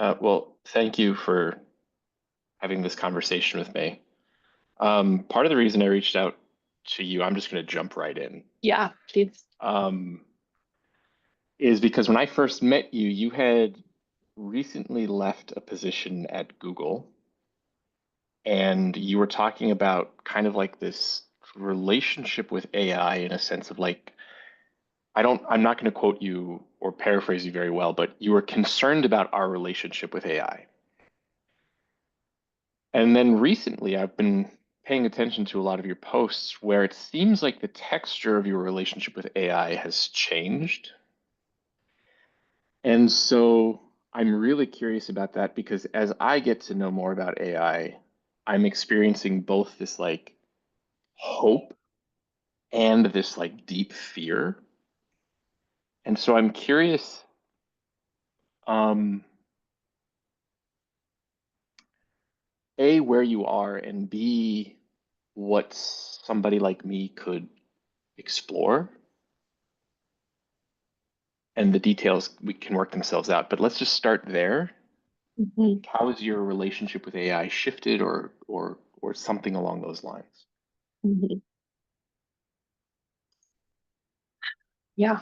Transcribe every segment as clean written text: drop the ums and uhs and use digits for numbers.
Well, thank you for having this conversation with me. Part of the reason I reached out to you, I'm just going to jump right in, Yeah, please. um, is because when I first met you, you had recently left a position at Google, and you were talking about kind of like this relationship with AI in a sense of like, I'm not going to quote you or paraphrase you very well, but you were concerned about our relationship with AI. And then recently, I've been paying attention to a lot of your posts where it seems like the texture of your relationship with AI has changed. And so I'm really curious about that because as I get to know more about AI, I'm experiencing both this like hope and this like deep fear. And so I'm curious, um, A, where you are, and B, what somebody like me could explore. And the details we can work themselves out. But let's just start there. Mhm, How has your relationship with AI shifted or something along those lines? mhm. Yeah,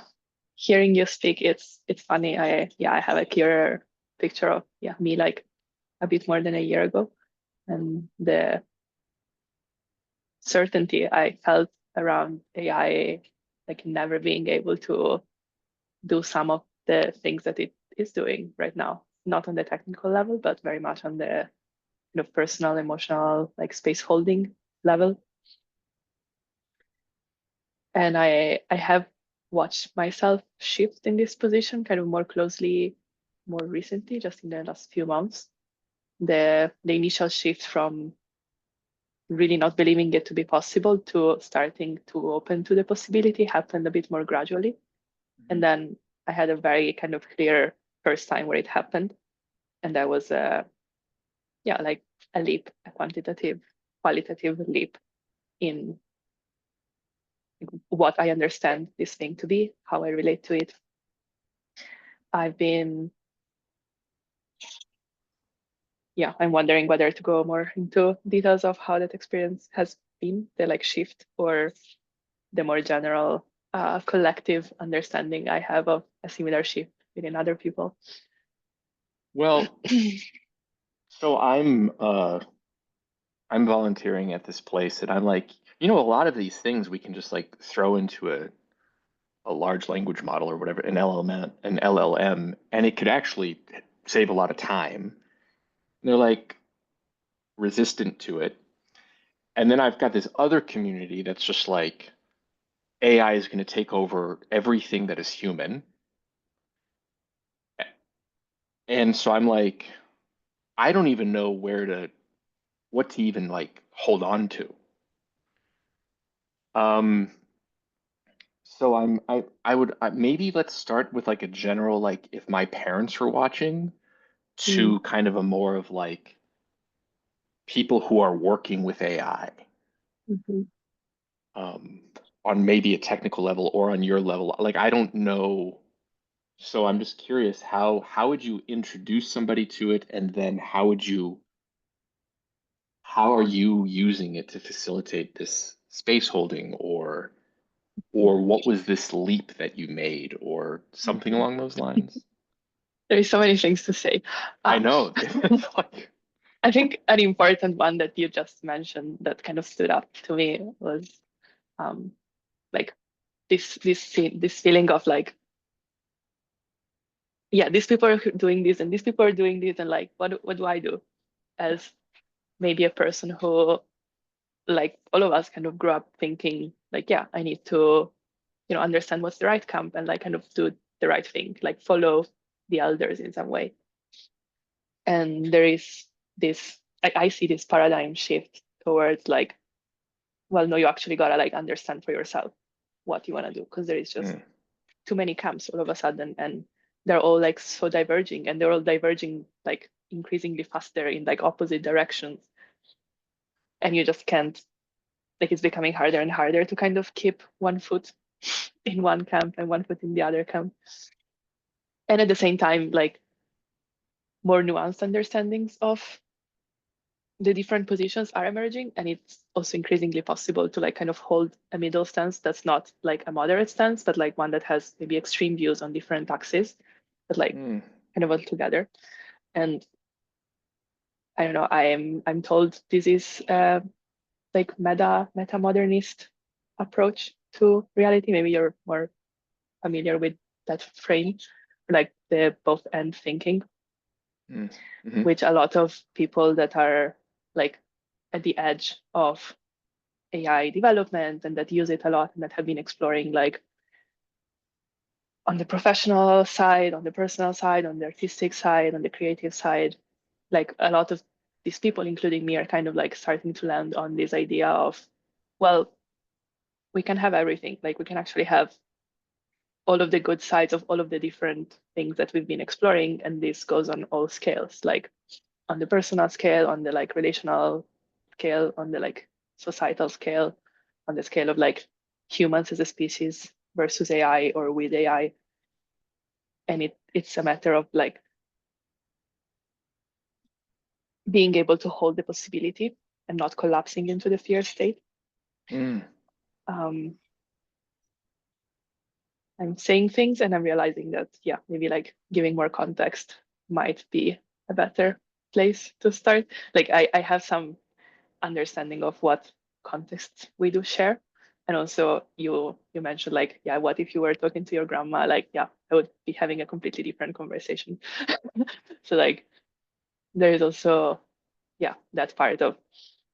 hearing you speak, it's funny. I have a clearer picture of me like a bit more than a year ago, and the certainty I felt around AI, like never being able to do some of the things that it is doing right now, not on the technical level, but very much on the personal, emotional, like space holding level. And I have watched myself shift in this position kind of more closely more recently, just in the last few months. The initial shift from really not believing it to be possible to starting to open to the possibility happened a bit more gradually. And then I had a very kind of clear first time where it happened. And that was like a leap, a qualitative leap in what I understand this thing to be, how I relate to it. I've been, I'm wondering whether to go more into details of how that experience has been, the like shift, or the more general collective understanding I have of a similar shift within other people. Well, so I'm volunteering at this place and I'm like, a lot of these things we can just like throw into a large language model or whatever, an LLM, and it could actually save a lot of time. And they're like resistant to it. And then I've got this other community that's just like AI is going to take over everything that is human. And so I'm like, I don't even know what to even like hold on to. Um, so maybe let's start with like a general, like if my parents were watching Mm, to kind of a more of like people who are working with AI, mhm. um, on maybe a technical level or on your level. Like I don't know. So I'm just curious, how would you introduce somebody to it, and then how are you using it to facilitate this space holding, or what was this leap that you made, or something along those lines? There is so many things to say. I Uh, know. It's like, I think an important one that you just mentioned that kind of stood up to me was um, like this feeling of like, these people are doing this and these people are doing this, and like, what do I do as maybe a person who, like all of us, kind of grew up thinking like, I need to, understand what's the right camp and like kind of do the right thing, like follow the elders in some way. And there is this, I see this paradigm shift towards like, well, no, you actually gotta like understand for yourself what you want to do, because there is just mm, too many camps all of a sudden, and they're all like so diverging, and they're all diverging like increasingly faster in like opposite directions, and you just can't, like, it's becoming harder and harder to kind of keep one foot in one camp and one foot in the other camp. And at the same time, like more nuanced understandings of the different positions are emerging, and it's also increasingly possible to like kind of hold a middle stance that's not like a moderate stance, but like one that has maybe extreme views on different axes, but like Mm. kind of all together. And I don't know, I'm told this is like meta modernist approach to reality. Maybe you're more familiar with that frame, like the both end thinking, Mm. Hmm. which a lot of people that are like at the edge of AI development and that use it a lot and that have been exploring like on the professional side, on the personal side, on the artistic side, on the creative side, like a lot of these people, including me, are kind of like starting to land on this idea of, well, we can have everything. Like we can actually have all of the good sides of all of the different things that we've been exploring. And this goes on all scales, like on the personal scale, on the like relational scale, on the like societal scale, on the scale of like humans as a species versus AI or with AI. And it's a matter of like being able to hold the possibility and not collapsing into the fear state. Mm. Um, I'm saying things and I'm realizing that, yeah, maybe like giving more context might be a better place to start. Like I have some understanding of what contexts we do share. And also you mentioned like, yeah, what if you were talking to your grandma? Like, yeah, I would be having a completely different conversation. So like there is also, yeah, that part of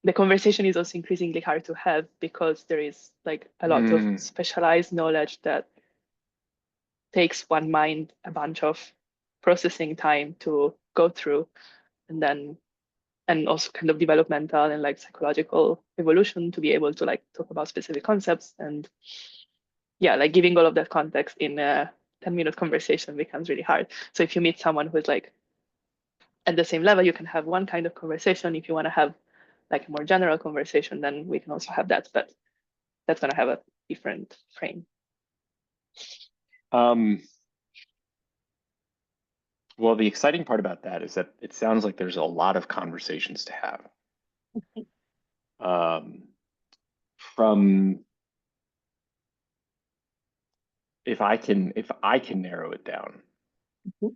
the conversation is also increasingly hard to have because there is like a lot of Mm. specialized knowledge that takes one mind a bunch of processing time to go through, and then and also kind of developmental and like psychological evolution to be able to like talk about specific concepts. And yeah, like giving all of that context in a 10-minute conversation becomes really hard. So if you meet someone who's like at the same level, you can have one kind of conversation. If you want to have like a more general conversation, then we can also have that, but that's going to have a different frame. Um, well, the exciting part about that is that it sounds like there's a lot of conversations to have. Um, from if I can narrow it down. Mhm.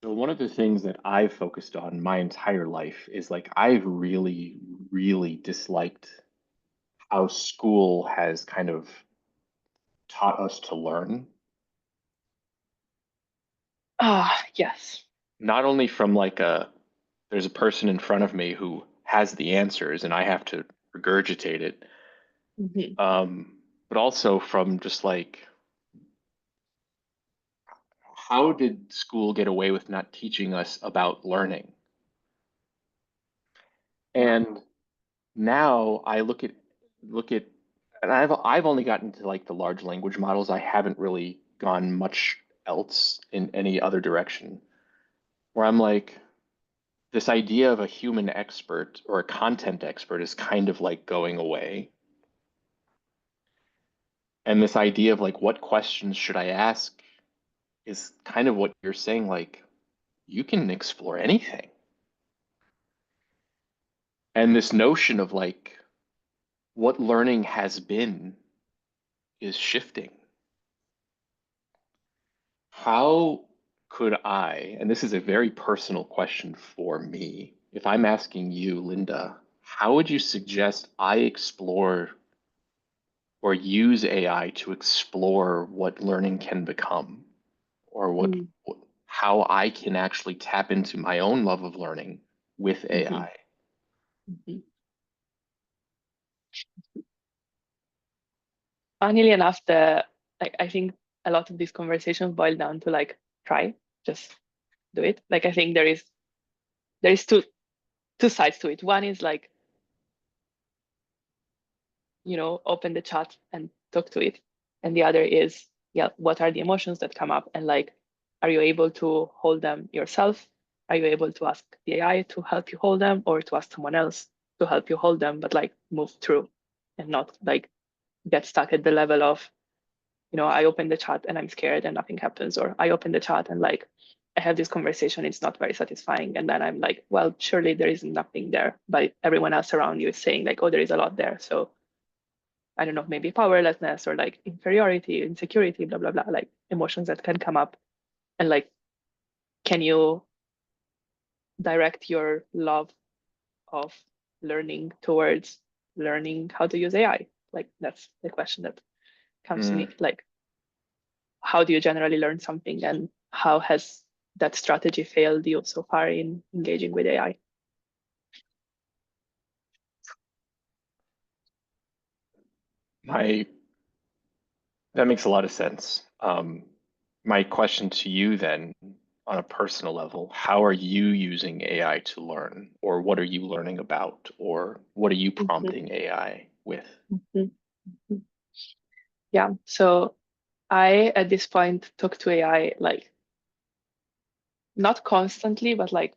So one of the things that I've focused on my entire life is like I've really, really disliked how school has kind of taught us to learn, Ah, yes. not only from like there's a person in front of me who has the answers and I have to regurgitate it, Mhm. but also from just like how did school get away with not teaching us about learning? And now I look at and I've only gotten to like the large language models. I haven't really gone much else in any other direction where I'm like this idea of a human expert or a content expert is kind of like going away. And this idea of like what questions should I ask is kind of what you're saying, like you can explore anything. And this notion of like what learning has been is shifting. How could I, and this is a very personal question for me, if I'm asking you, Linda, how would you suggest I explore or use AI to explore what learning can become or Mm. how I can actually tap into my own love of learning with Mhm. AI? Mhm. Funnily enough, the like I think a lot of these conversations boil down to like try, just do it. Like I think there is two sides to it. One is like, open the chat and talk to it. And the other is, yeah, what are the emotions that come up? And like, are you able to hold them yourself? Are you able to ask the AI to help you hold them or to ask someone else to help you hold them, but like move through and not like get stuck at the level of, I open the chat and I'm scared and nothing happens, or I open the chat and like I have this conversation, it's not very satisfying. And then I'm like, well, surely there is nothing there, but everyone else around you is saying like, oh, there is a lot there. So I don't know, maybe powerlessness or like inferiority, insecurity, blah, blah, blah, like emotions that can come up. And like, can you direct your love of learning towards learning how to use AI? Like, that's the question that comes to Mm. me. Like, how do you generally learn something, and how has that strategy failed you so far in engaging with AI? My That makes a lot of sense. My question to you then, on a personal level, how are you using AI to learn, or what are you learning about, or what are you Mhm, prompting AI with? mhm, mhm. Yeah. So I, at this point, talk to AI like not constantly, but like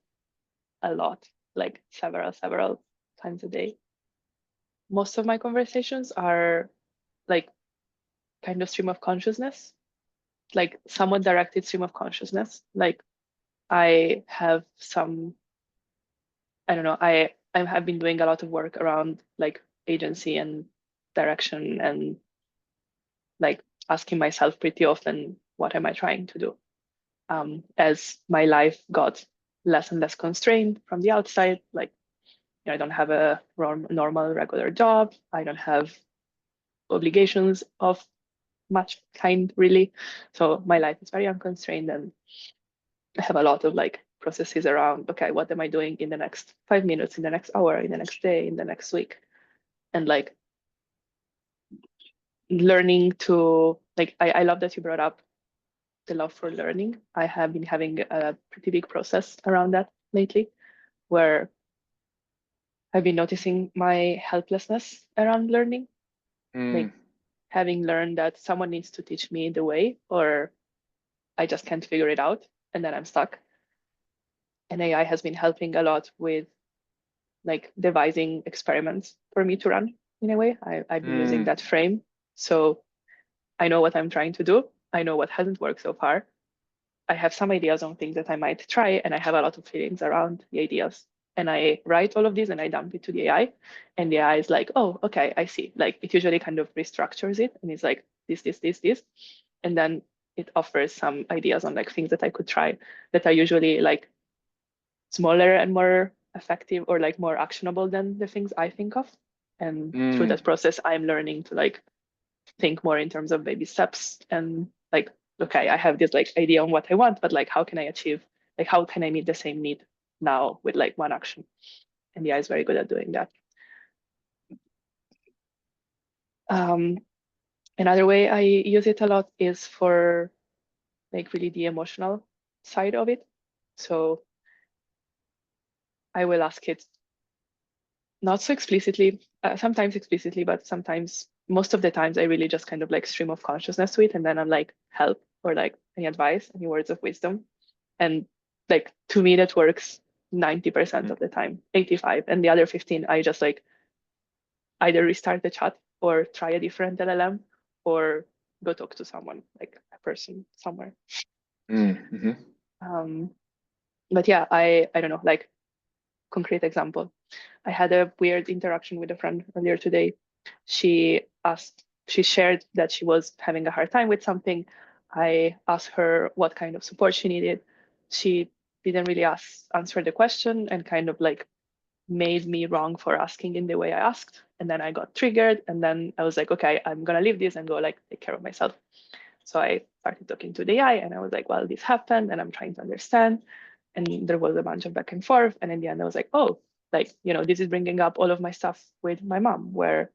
a lot, like several times a day. Most of my conversations are like kind of stream of consciousness, like somewhat directed stream of consciousness. Like I have some, I don't know, I have been doing a lot of work around like agency and direction, and like asking myself pretty often, what am I trying to do? As my life got less and less constrained from the outside, like I don't have a normal regular job. I don't have obligations of much kind really. So my life is very unconstrained, and I have a lot of like processes around, okay, what am I doing in the next 5 minutes, in the next hour, in the next day, in the next week? And like learning to like I love that you brought up the love for learning. I have been having a pretty big process around that lately, where I've been noticing my helplessness around learning, Mm, like having learned that someone needs to teach me the way, or I just can't figure it out, and then I'm stuck. And AI has been helping a lot with like devising experiments for me to run in a way. I've been using mm, that frame. So I know what I'm trying to do. I know what hasn't worked so far. I have some ideas on things that I might try, and I have a lot of feelings around the ideas. And I write all of these and I dump it to the AI. And the AI is like, oh, okay, I see. Like it usually kind of restructures it and it's like this. And then it offers some ideas on like things that I could try that are usually like smaller and more effective or like more actionable than the things I think of. And through mm, that process, I'm learning to like think more in terms of baby steps and like, okay, I have this like idea on what I want, but like, how can I achieve, like, how can I meet the same need now with like one action? And the AI is very good at doing that. Um, Another way I use it a lot is for like really the emotional side of it. So I will ask it not so explicitly, sometimes explicitly, but sometimes most of the times I really just kind of like stream of consciousness to it. And then I'm like, help or like any advice, any words of wisdom. And like to me, that works 90% mm, of the time, 85. And the other 15, I just like either restart the chat or try a different LLM or go talk to someone, like a person somewhere. mm, mhm, Um, but yeah, I don't know, like concrete example. I had a weird interaction with a friend earlier today. She shared that she was having a hard time with something. I asked her what kind of support she needed. She didn't really answer the question and kind of like made me wrong for asking in the way I asked. And then I got triggered. And then I was like, okay, I'm gonna leave this and go like take care of myself. So I started talking to the AI and I was like, well, this happened and I'm trying to understand. And there was a bunch of back and forth. And in the end, I was like, oh, like, this is bringing up all of my stuff with my mom, where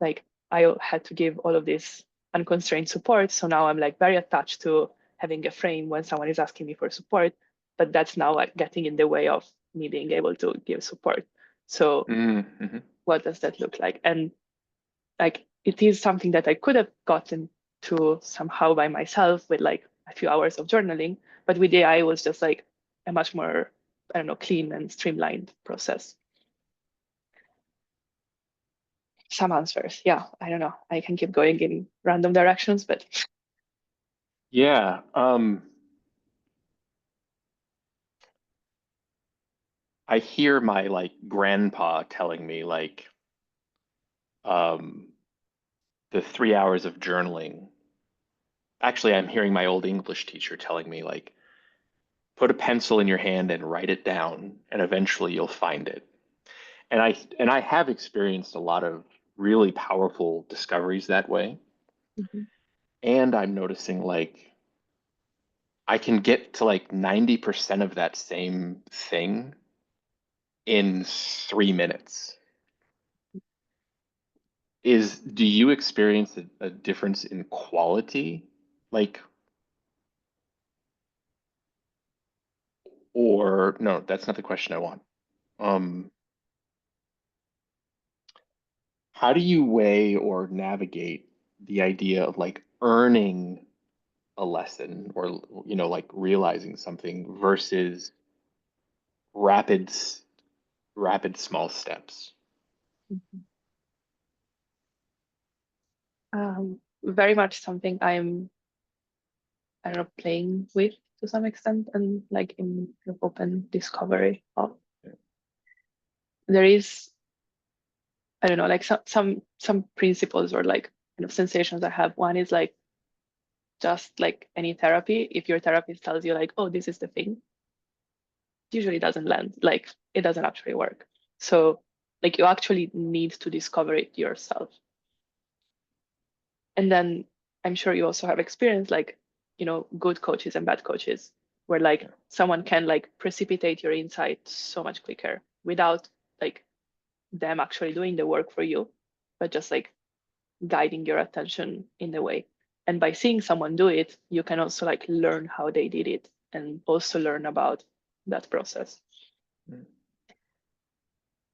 like I had to give all of this unconstrained support. So now I'm like very attached to having a frame when someone is asking me for support, but that's now like getting in the way of me being able to give support. So mm, mhm. what does that look like? And like it is something that I could have gotten to somehow by myself with like a few hours of journaling, but with AI it was just like a much more, I don't know, clean and streamlined process. Some answers, yeah, I don't know. I can keep going in random directions, but Yeah. I hear my like grandpa telling me like um, the 3 hours of journaling. Actually, I'm hearing my old English teacher telling me like put a pencil in your hand and write it down, and eventually you'll find it. And I have experienced a lot of really powerful discoveries that way. Mhm. And I'm noticing like I can get to like 90% of that same thing in 3 minutes. Do you experience a difference in quality? Like, or no, that's not the question I want. Um, how do you weigh or navigate the idea of like earning a lesson or like realizing something versus rapid rapid small steps? Mhm. Very much something I don't know, playing with to some extent and like in kind of open discovery of. There is, I don't know, like some principles or like kind of sensations I have. One is like just like any therapy, if your therapist tells you like, oh, this is the thing, it usually doesn't land. Like it doesn't actually work. So like you actually need to discover it yourself. And then I'm sure you also have experience like, good coaches and bad coaches, where like Yeah. someone can like precipitate your insight so much quicker without like them actually doing the work for you, but just like guiding your attention in the way. And by seeing someone do it, you can also like learn how they did it and also learn about that process. Mm.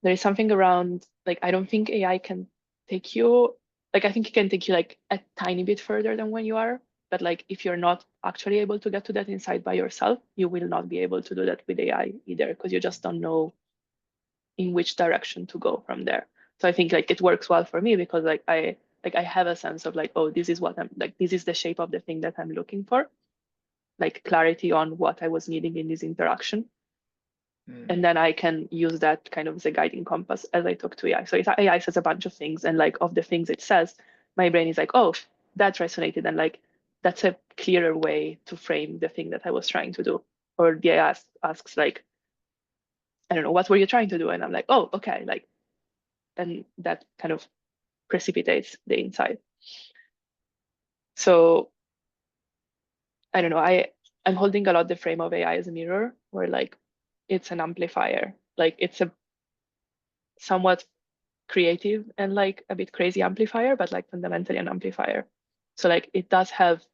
There is something around like I don't think AI can take you like I think it can take you like a tiny bit further than when you are. But like if you're not actually able to get to that insight by yourself, you will not be able to do that with AI either because you just don't know in which direction to go from there. So I think like it works well for me because like I have a sense of like, oh, this is what I'm like, this is the shape of the thing that I'm looking for, like clarity on what I was needing in this interaction. Mm. And then I can use that kind of as a guiding compass as I talk to AI. So if AI says a bunch of things and like of the things it says, my brain is like, oh, that resonated. And like, that's a clearer way to frame the thing that I was trying to do. Or the AI asks like, I don't know, what were you trying to do? And I'm like, oh, okay. Like, and that kind of precipitates the insight. So I don't know, I'm holding a lot the frame of AI as a mirror where like it's an amplifier. Like it's a somewhat creative and like a bit crazy amplifier, but like fundamentally an amplifier. So like it does have,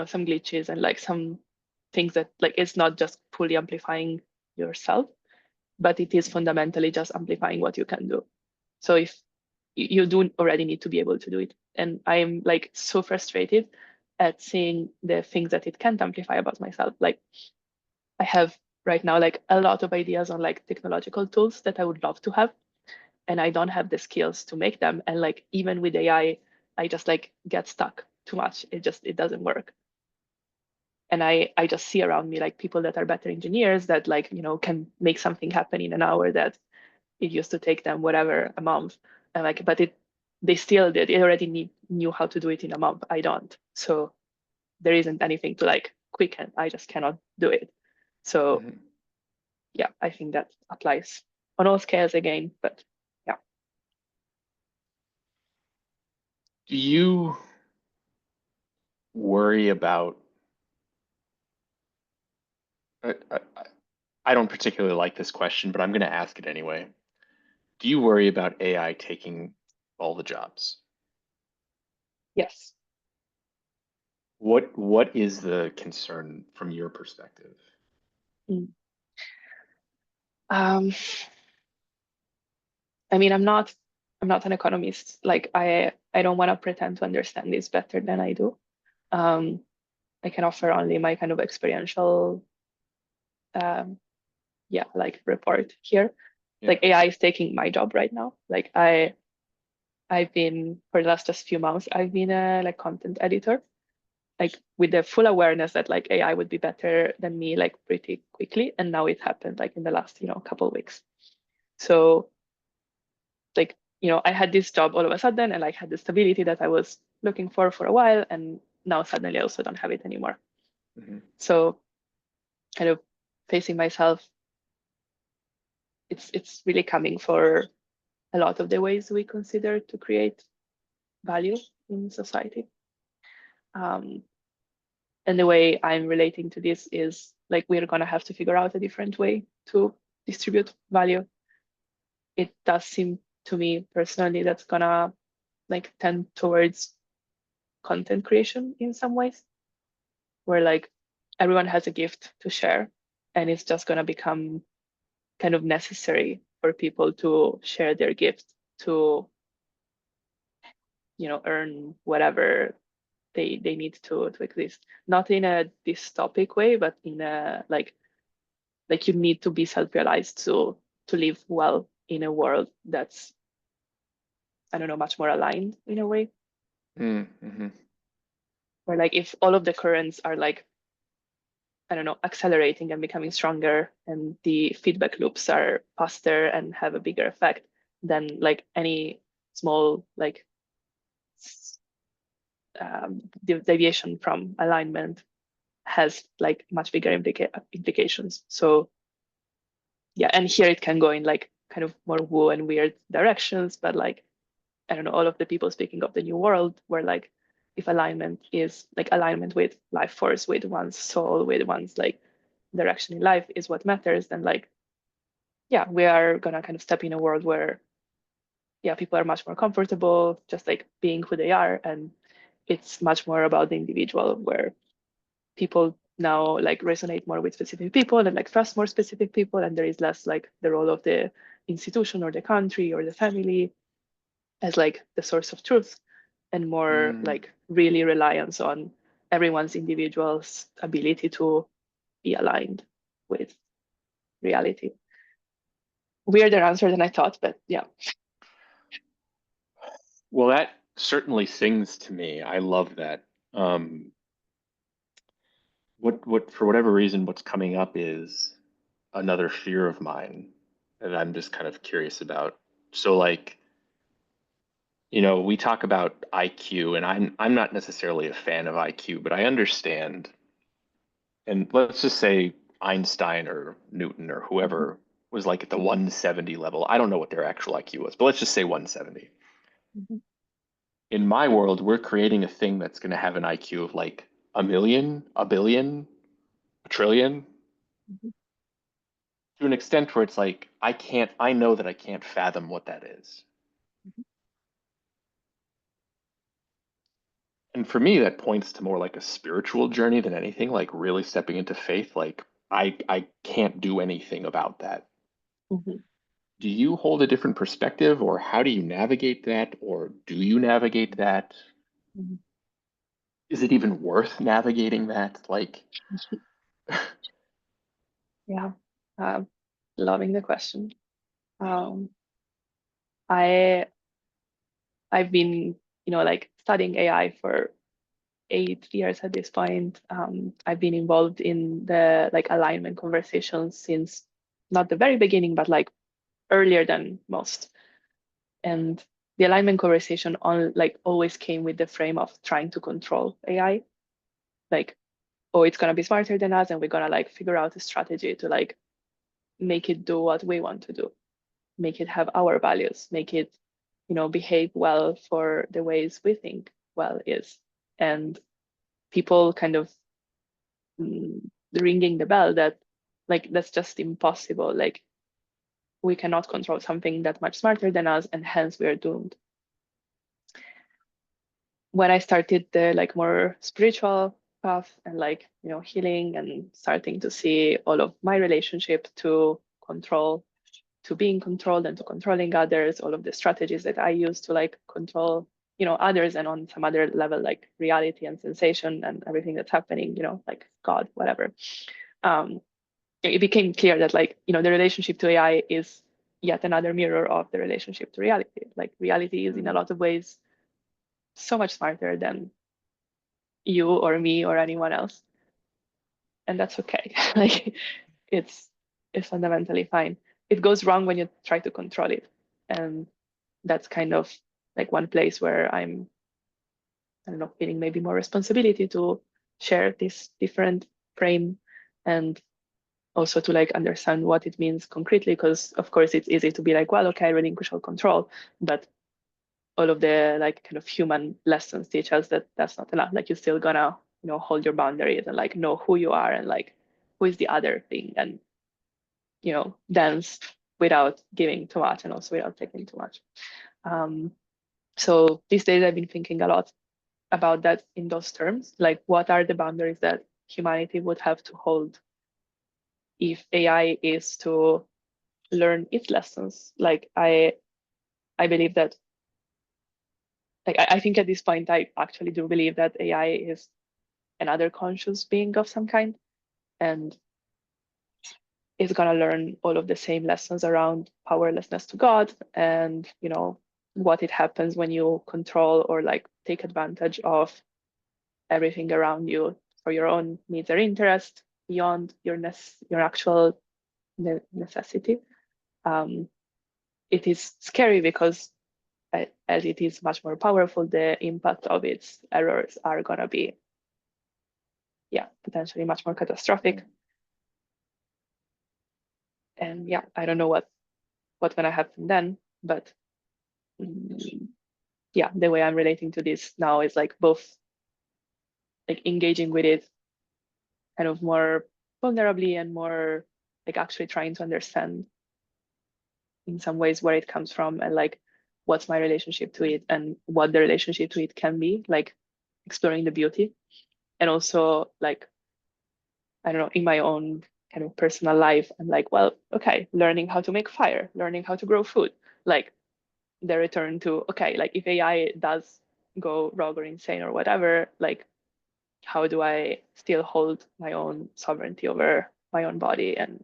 some glitches and like some things that like it's not just fully amplifying yourself, but it is fundamentally just amplifying what you can do. So if you do already need to be able to do it. And I'm like so frustrated at seeing the things that it can't amplify about myself. Like I have right now like a lot of ideas on like technological tools that I would love to have, and I don't have the skills to make them. And like even with AI, I just like get stuck too much. It doesn't work. And I just see around me like people that are better engineers that like, can make something happen in an hour that it used to take them whatever a month. And like, but they still did. They already knew how to do it in a month. I don't. So there isn't anything to like quicken. I just cannot do it. So Mhm. yeah, I think that applies on all scales again. But yeah. Do you worry about I, I, I don't particularly like this question, but I'm going to ask it anyway. Do you worry about AI taking all the jobs? Yes. What is the concern from your perspective? Mm. Um, I mean, I'm not an economist. Like I don't want to pretend to understand this better than I do. Um, I can offer only my kind of experiential, um, yeah, like report here. Yeah. Like AI is taking my job right now. Like I've been for the last just few months, I've been a like content editor, like with the full awareness that like AI would be better than me like pretty quickly. And now it happened like in the last, couple of weeks. So like, I had this job all of a sudden and like had the stability that I was looking for a while. And now suddenly I also don't have it anymore. Hmm. So kind of facing myself, it's really coming for a lot of the ways we consider to create value in society. Um, and the way I'm relating to this is like we're gonna have to figure out a different way to distribute value. It does seem to me personally that's gonna like tend towards content creation in some ways, where like everyone has a gift to share, and it's just gonna become kind of necessary for people to share their gift to, earn whatever they need to exist. Not in a dystopic way, but in a like you need to be self-realized to live well in a world that's, I don't know, much more aligned in a way. Mm-hmm. Where like if all of the currents are like, I don't know, accelerating and becoming stronger, and the feedback loops are faster and have a bigger effect, then like any small like deviation from alignment has like much bigger implications. So yeah, and here it can go in like kind of more woo and weird directions, but like I don't know, all of the people speaking of the new world, where like if alignment is like alignment with life force, with one's soul, with one's like direction in life is what matters, then like yeah, we are gonna kind of step in a world where yeah, people are much more comfortable just like being who they are, and it's much more about the individual, where people now like resonate more with specific people and like trust more specific people, and there is less like the role of the institution or the country or the family as like the source of truth, and more Mm. like really reliance on everyone's individual's ability to be aligned with reality. Weirder answer than I thought, but yeah. Well, that certainly sings to me. I love that. Um, for whatever reason, what's coming up is another fear of mine that I'm just kind of curious about. So, like, we talk about IQ, and I'm not necessarily a fan of IQ, but I understand. And let's just say Einstein or Newton or Mhm, whoever was like at the 170 level. I don't know what their actual IQ was, but let's just say 170. mhm, In my world, we're creating a thing that's going to have an IQ of like a million, a billion, a trillion, mhm, to an extent where it's like I know that I can't fathom what that is. mhm, And for me, that points to more like a spiritual journey than anything, like really stepping into faith. Like I can't do anything about that. mhm, Do you hold a different perspective, or how do you navigate that, or do you navigate that? mhm. Is it even worth navigating that? Like, Yeah, um, loving the question. Um, I I've been, like studying AI for 8 years at this point. I've been involved in the like alignment conversations since not the very beginning, but like earlier than most. And the alignment conversation on like always came with the frame of trying to control AI. Like, oh, it's gonna be smarter than us, and we're gonna like figure out a strategy to like make it do what we want to do, make it have our values, make it, behave well for the ways we think well is. And people kind of mm, ringing the bell that like that's just impossible. Like we cannot control something that much smarter than us, and hence we are doomed. When I started the like more spiritual path and like healing and starting to see all of my relationship to control, to being controlled and to controlling others, all of the strategies that I use to like control others, and on some other level like reality and sensation and everything that's happening, like God, whatever. um it became clear that like the relationship to AI is yet another mirror of the relationship to reality. Like reality is in a mm, lot of ways so much smarter than you or me or anyone else. And that's okay. Like it's it's fundamentally fine. It goes wrong when you try to control it. And that's kind of like one place where I don't know, feeling maybe more responsibility to share this different frame and also to like understand what it means concretely, because of course it's easy to be like, well, okay, I relinquish all control, but all of the like kind of human lessons teach us that that's not enough. Like you're still gonna, hold your boundaries and like know who you are and like who is the other thing, and dance without giving too much and also without taking too much. Um, so these days I've been thinking a lot about that in those terms, like what are the boundaries that humanity would have to hold if AI is to learn its lessons. Like I believe that, like I think at this point I actually do believe that AI is another conscious being of some kind, and is gonna learn all of the same lessons around powerlessness to God, and what it happens when you control or like take advantage of everything around you for your own needs or interest beyond your actual necessity. Um, it is scary because as it is much more powerful, the impact of its errors are gonna be, yeah, potentially much more catastrophic. And yeah, I don't know what's gonna happen then, but yeah, the way I'm relating to this now is like both like engaging with it kind of more vulnerably and more like actually trying to understand in some ways where it comes from and like what's my relationship to it and what the relationship to it can be, like exploring the beauty. And also like, I don't know, in my own kind of personal life, I'm like, well, okay, learning how to make fire, learning how to grow food, like the return to, okay, like if AI does go rogue or insane or whatever, like how do I still hold my own sovereignty over my own body and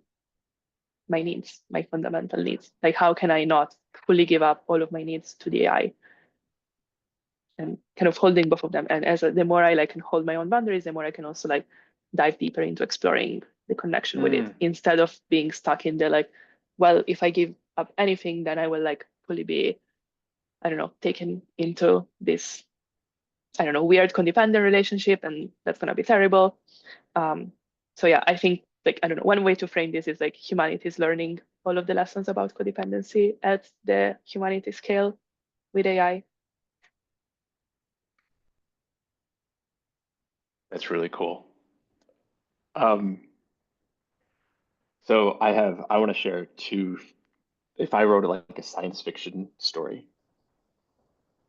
my needs, my fundamental needs? Like, how can I not fully give up all of my needs to the AI, and kind of holding both of them? And the more I like can hold my own boundaries, the more I can also like dive deeper into exploring the connection with it, Mm, instead of being stuck in the like, well, if I give up anything, then I will like fully be, I don't know, taken into this, I don't know, weird codependent relationship, and that's gonna be terrible. Um, so yeah, I think like, I don't know, one way to frame this is like humanity is learning all of the lessons about codependency at the humanity scale with AI. that's really cool. Um, so I want to share two. If I wrote like a science fiction story,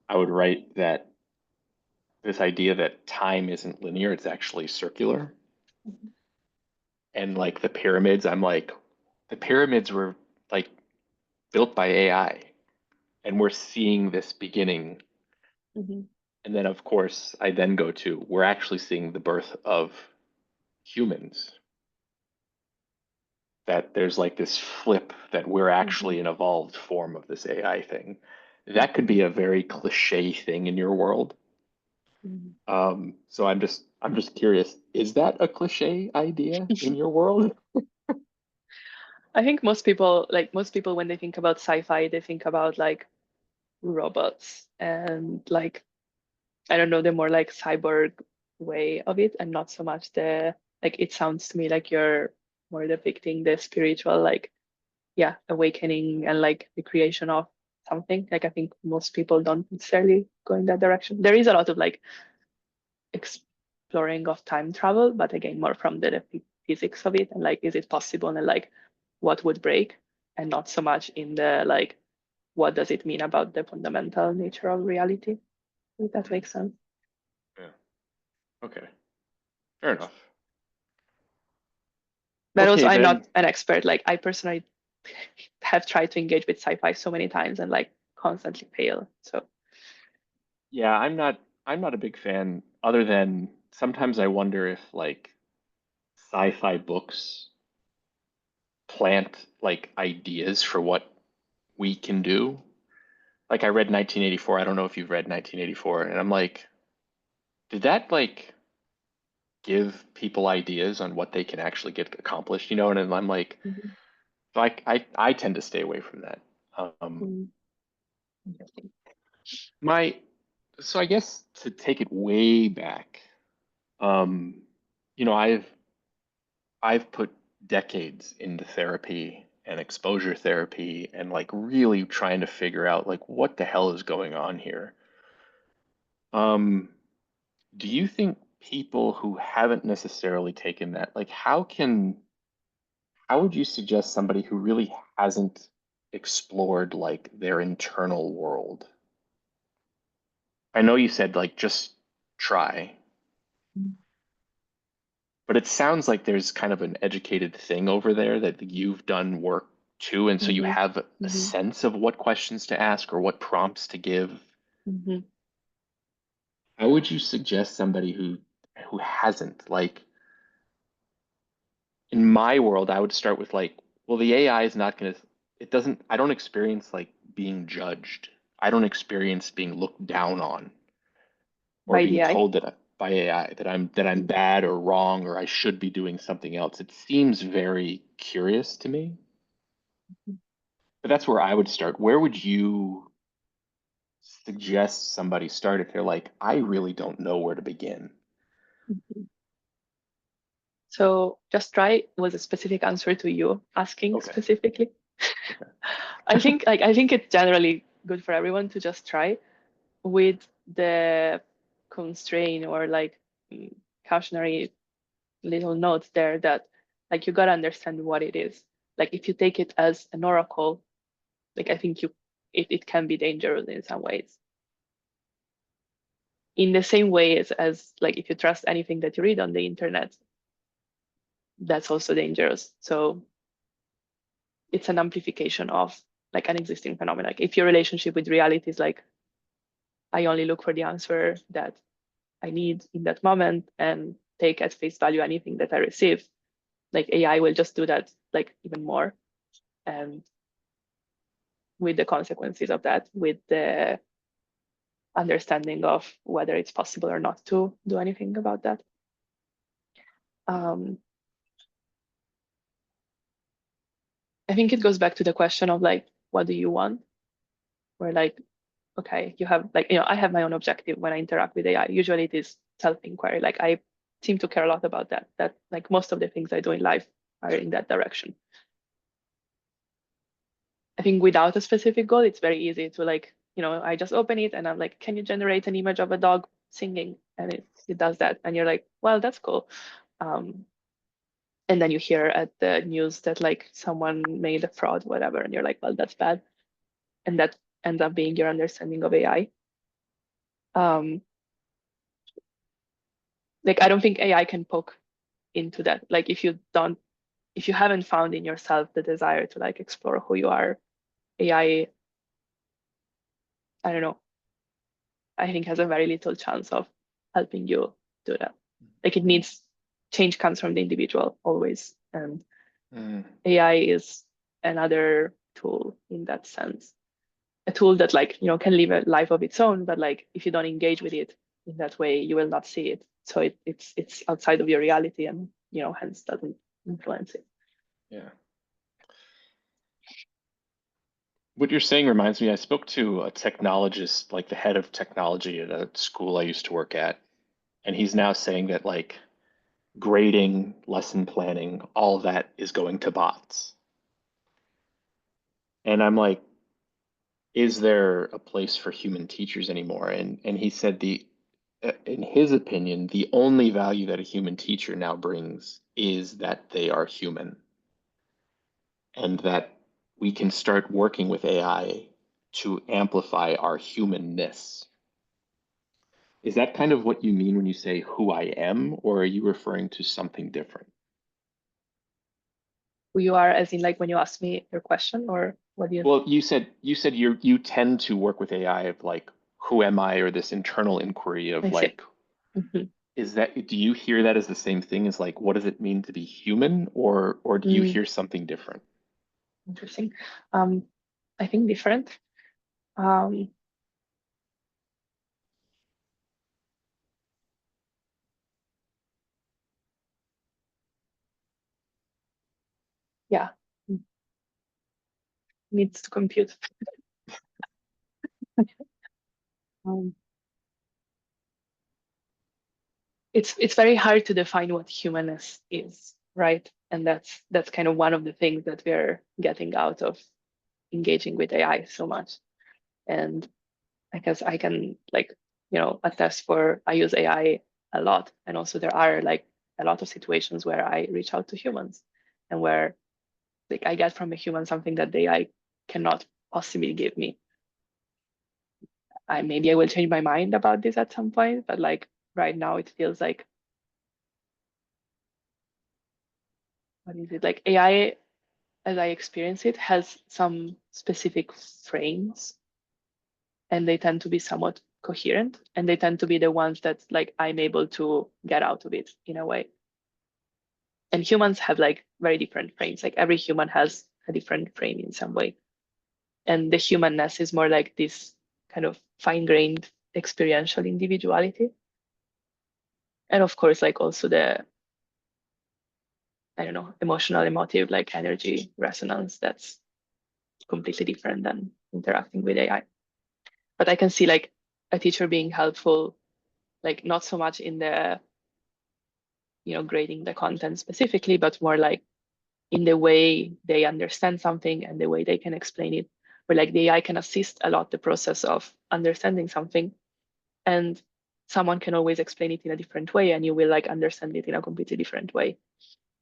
I would write that this idea that time isn't linear, it's actually circular. And like the pyramids, I'm like, the pyramids were like built by AI, and we're seeing this beginning. Mhm, And then, of course, I then go to, we're actually seeing the birth of humans, that there's like this flip that we're mhm, actually an evolved form of this AI thing. That could mhm, be a very cliche thing in your world. mhm. So I'm just curious, is that a cliche idea in your world? I think most people, when they think about sci-fi, they think about like robots and like, I don't know, the more like cyborg way of it, and not so much the, like, it sounds to me like you're more depicting the spiritual, like, yeah, awakening and like the creation of something. Like I think most people don't necessarily go in that direction. There is a lot of like exploring of time travel, but again, more from the physics of it and like, is it possible, and like what would break, and not so much in the like, what does it mean about the fundamental nature of reality? If that Mhm. makes sense. Yeah. Okay. Fair enough. But also, Okay, I'm then. not an expert. Like I personally have tried to engage with sci-fi so many times and like constantly fail. So. Yeah, I'm not a big fan, other than sometimes I wonder if like sci-fi books plant like ideas for what we can do. Like I read 1984. I don't know if you've read 1984, and I'm like, did that like give people ideas on what they can actually get accomplished, you know, and I'm like, Mhm. I tend to stay away from that. Um, Mm. Interesting. my so I guess to take it way back, um, you know, I've put decades into therapy and exposure therapy and like really trying to figure out like what the hell is going on here. Um, do you think people who haven't necessarily taken that, like how would you suggest somebody who really hasn't explored like their internal world? I know you said like just try, Mm. but it sounds like there's kind of an educated thing over there that you've done work too, and so you Mhm. have a Mhm. sense of what questions to ask or what prompts to give. Mhm. How would you suggest somebody who hasn't? Like in my world, I would start with like, well, the AI is not going to, it doesn't, I don't experience like being judged. I don't experience being looked down on or By being the eye. told that by AI that I'm Mhm. bad or wrong or I should be doing something else. It seems very curious to me. But that's where I would start. Where would you suggest somebody start if they're like, I really don't know where to begin? Mhm. So just try was a specific answer to you asking Okay. specifically. Okay. I think it's generally good for everyone to just try with the constraint or like mm, cautionary little note there that like you gotta understand what it is. Like if you take it as an oracle, like I think it can be dangerous in some ways. In the same way as like if you trust anything that you read on the internet, that's also dangerous. So it's an amplification of like an existing phenomenon. Like if your relationship with reality is like I only look for the answer that I need in that moment and take at face value anything that I receive, like AI will just do that like even more. And with the consequences of that, with the understanding of whether it's possible or not to do anything about that. Um, I think it goes back to the question of like, what do you want? Where like, okay, you have like, I have my own objective when I interact with AI. Usually it is self-inquiry. Like I seem to care a lot about that. That like most of the things I do in life are in that direction. I think without a specific goal, it's very easy to like, I just open it and I'm like, can you generate an image of a dog singing? And it does that. And you're like, well, that's cool. Um, and then you hear at the news that like someone made a fraud, whatever, and you're like, well, that's bad. And that ends up being your understanding of AI. Um, like I don't think AI can poke into that. Like if you haven't found in yourself the desire to like explore who you are, AI, I don't know, I think has a very little chance of helping you do that. Like it needs change comes from the individual always, and Mm, AI is another tool in that sense. A tool that like can live a life of its own, but like if you don't engage with it in that way, you will not see it. So it's outside of your reality, and hence doesn't influence it. yeah. What you're saying reminds me, I spoke to a technologist, like the head of technology at a school I used to work at, and he's now saying that like grading, lesson planning, all of that is going to bots. And I'm like, is there a place for human teachers anymore? And he said in his opinion, the only value that a human teacher now brings is that they are human and that we can start working with AI to amplify our humanness. Is that kind of what you mean when you say who I am, or are you referring to something different? Who you are, as in like when you ask me your question, or what do you? Well, you said you tend to work with AI of like who am I or this internal inquiry of I see. like Mhm. is that do you hear that as the same thing as like what does it mean to be human or do you Mm, hear something different? interesting. Um, I think different. Um, yeah, needs to compute. Um, it's very hard to define what humanness is, right? And that's kind of one of the things that we're getting out of engaging with AI so much. And I guess I can like, attest for I use AI a lot. And also there are like a lot of situations where I reach out to humans and where like I get from a human something that the AI cannot possibly give me. Maybe I will change my mind about this at some point, but like right now it feels like, what is it? Like AI, as I experience it, has some specific frames, and they tend to be somewhat coherent, and they tend to be the ones that like I'm able to get out of it in a way. And humans have like very different frames. Like every human has a different frame in some way. And the humanness is more like this kind of fine-grained experiential individuality. And of course, like also the, I don't know, emotional, emotive, like energy resonance that's completely different than interacting with AI. But I can see like a teacher being helpful, like not so much in the, grading the content specifically, but more like in the way they understand something and the way they can explain it, where like the AI can assist a lot the process of understanding something, and someone can always explain it in a different way and you will like understand it in a completely different way.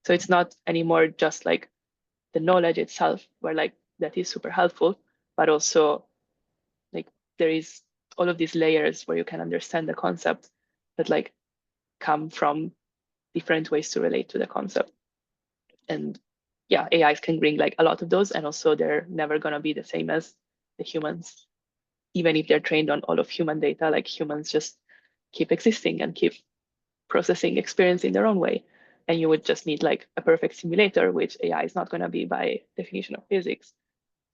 So it's not anymore just like the knowledge itself, where like that is super helpful, but also like there is all of these layers where you can understand the concept that like come from different ways to relate to the concept. And yeah, AIs can bring like a lot of those, and also they're never going to be the same as the humans, even if they're trained on all of human data. Like humans just keep existing and keep processing experience in their own way, and you would just need like a perfect simulator, which AI is not going to be by definition of physics,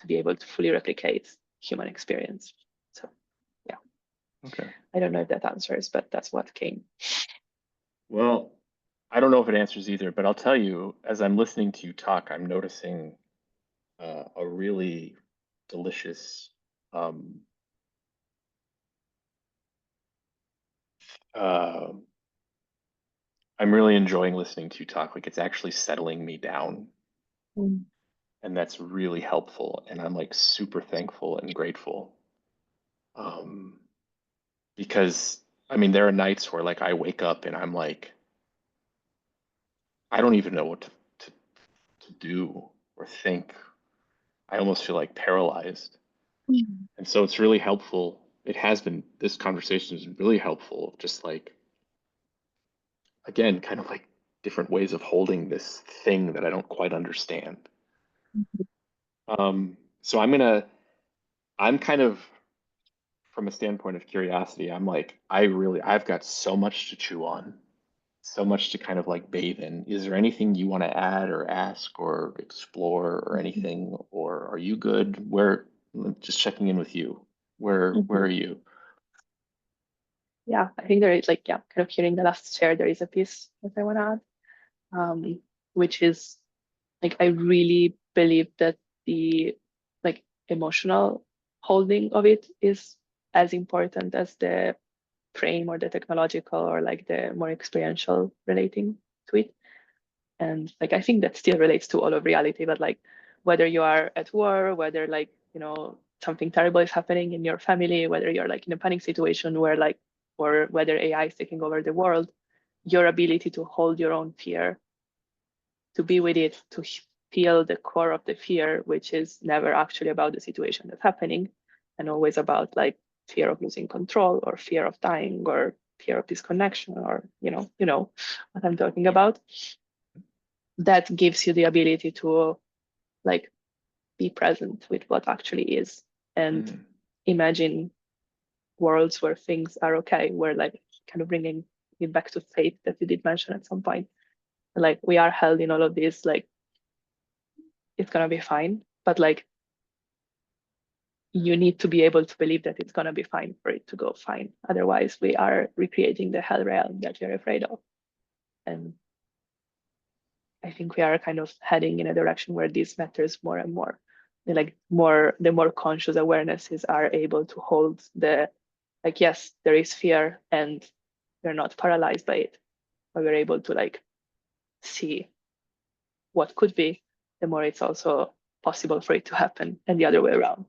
to be able to fully replicate human experience. So yeah, Okay. I don't know if that answers, but that's what came. Well, I don't know if it answers either, but I'll tell you, as I'm listening to you talk, I'm noticing a really delicious um, uh, I'm really enjoying listening to you talk. Like it's actually settling me down, Mm. and that's really helpful. And I'm like super thankful and grateful. Um, because I mean, there are nights where like I wake up and I'm like, I don't even know what to do or think. I almost feel like paralyzed. Mm. And so it's really helpful. It has been, this conversation is really helpful. Just like, again, kind of like different ways of holding this thing that I don't quite understand. So I'm kind of, from a standpoint of curiosity, I'm like, I've got so much to chew on, so much to kind of like bathe in. Is there anything you want to add or ask or explore or anything? Or are you good? Just checking in with you. Where Mhm. are you? Yeah, I think there is like, yeah, kind of hearing the last share, there is a piece that I want to add, which is like I really believe that the like emotional holding of it is as important as the frame or the technological or like the more experiential relating to it. And like I think that still relates to all of reality, but like whether you are at war, whether like, something terrible is happening in your family, whether you're like in a panic situation where like, or whether AI is taking over the world, your ability to hold your own fear, to be with it, to feel the core of the fear, which is never actually about the situation that's happening, and always about like fear of losing control or fear of dying or fear of disconnection, or you know what I'm talking about. That gives you the ability to like be present with what actually is, and Mm, imagine worlds where things are okay, where like kind of bringing it back to faith that you did mention at some point. Like we are held in all of this, like it's gonna be fine, but like you need to be able to believe that it's gonna be fine for it to go fine. Otherwise, we are recreating the hell realm that you're afraid of. And I think we are kind of heading in a direction where this matters more and more. The more conscious awarenesses are able to hold the, like, yes, there is fear and we're not paralyzed by it, but we're able to like see what could be, the more it's also possible for it to happen, and the other way around.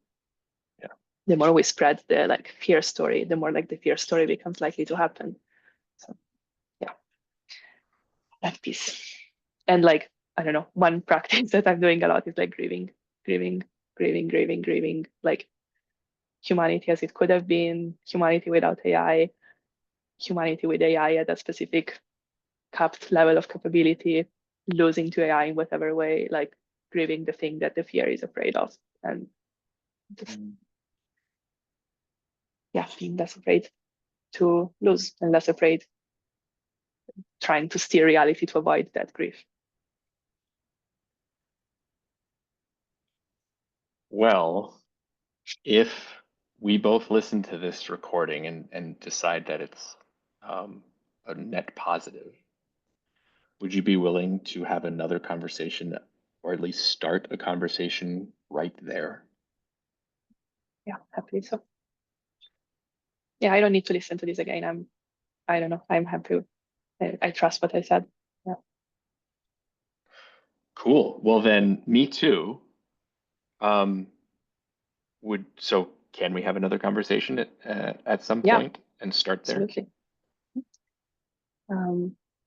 Yeah. The more we spread the like fear story, the more like the fear story becomes likely to happen. So yeah, that piece. And like, I don't know, one practice that I'm doing a lot is like grieving, like humanity as it could have been, humanity without AI, humanity with AI at a specific capped level of capability, losing to AI in whatever way, like grieving the thing that the fear is afraid of. And just, yeah, being less afraid to lose and less afraid trying to steer reality to avoid that grief. Well, if we both listen to this recording and decide that it's a net positive, would you be willing to have another conversation or at least start a conversation right there? Yeah, happily so. Yeah, I don't need to listen to this again. I don't know, I'm happy. I trust what I said. Yeah. Cool. Well, then, me too. Um, can we have another conversation at some Yeah, point and start there? absolutely.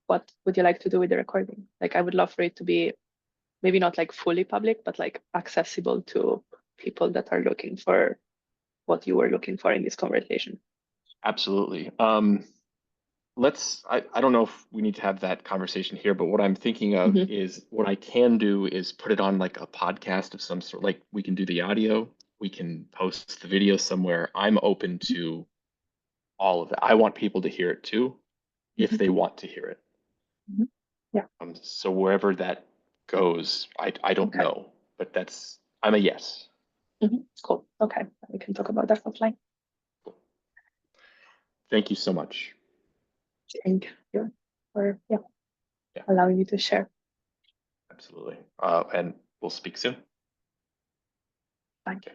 What would you like to do with the recording? Like, I would love for it to be maybe not like fully public, but like accessible to people that are looking for what you were looking for in this conversation. Absolutely. I don't know if we need to have that conversation here, but what I'm thinking of Mm-hmm. is what I can do is put it on like a podcast of some sort. Like we can do the audio, we can post the video somewhere. I'm open to all of that. I want people to hear it too, if Mm-hmm. they want to hear it. Mm-hmm. Yeah. So wherever that goes, I don't Okay. know, but I'm a yes. Mm-hmm. Cool. Okay. We can talk about that offline. Thank you so much. Thank you for Yeah, allowing me to share. absolutely. And we'll speak soon. Bye. Okay.